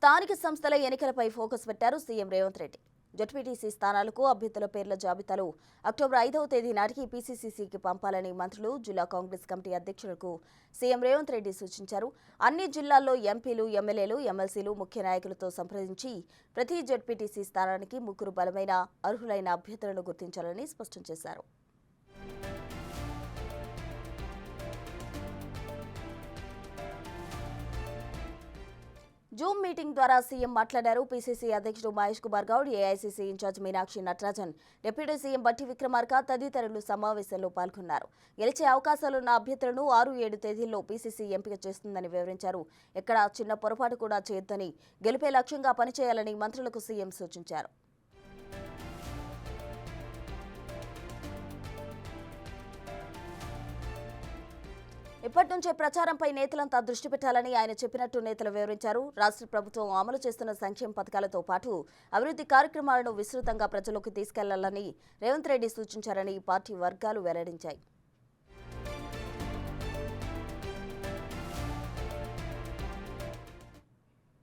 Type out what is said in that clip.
స్థానిక సంస్థల ఎన్నికలపై ఫోకస్ పెట్టారు సీఎం రేవంత్ రెడ్డి. జడ్పీటీసీ స్థానాలకు అభ్యర్థుల పేర్ల జాబితాలు అక్టోబర్ 5వ తేదీ నాటికి పీసీసీకి పంపాలని మంత్రులు, జిల్లా కాంగ్రెస్ కమిటీ అధ్యక్షులకు సీఎం రేవంత్ రెడ్డి సూచించారు. అన్ని జిల్లాల్లో ఎంపీలు, ఎమ్మెల్యేలు, ఎమ్మెల్సీలు ముఖ్య నాయకులతో సంప్రదించి ప్రతి జడ్పీటీసీ స్థానానికి 3 బలమైన, అర్హులైన అభ్యర్థులను గుర్తించాలని స్పష్టం చేశారు. జూమ్ మీటింగ్ ద్వారా సీఎం మాట్లాడారు. పీసీసీ అధ్యక్షుడు Mahesh Kumar Goud, AICC incharge Meenakshi Natarajan, deputy CM Bhatti Vikramarka తదితరులు సమావేశంలో పాల్గొన్నారు. గెలిచే అవకాశాలున్న అభ్యర్థులను 6-7 తేదీల్లో పీసీసీ ఎంపిక చేస్తుందని వివరించారు. ఎక్కడా చిన్న పొరపాటు కూడా చేయొద్దని, గెలిపే లక్ష్యంగా పనిచేయాలని మంత్రులకు సీఎం సూచించారు. ఇప్పటి నుంచే ప్రచారంపై నేతలంతా దృష్టి పెట్టాలని ఆయన చెప్పినట్టు నేతలు వివరించారు. రాష్ట్ర ప్రభుత్వం అమలు చేస్తున్న సంక్షేమ పథకాలతో పాటు అభివృద్ధి కార్యక్రమాలను విస్తృతంగా ప్రజల్లోకి తీసుకెళ్లాలని రేవంత్ రెడ్డి సూచించారని పార్టీ వర్గాలు వెల్లడించాయి.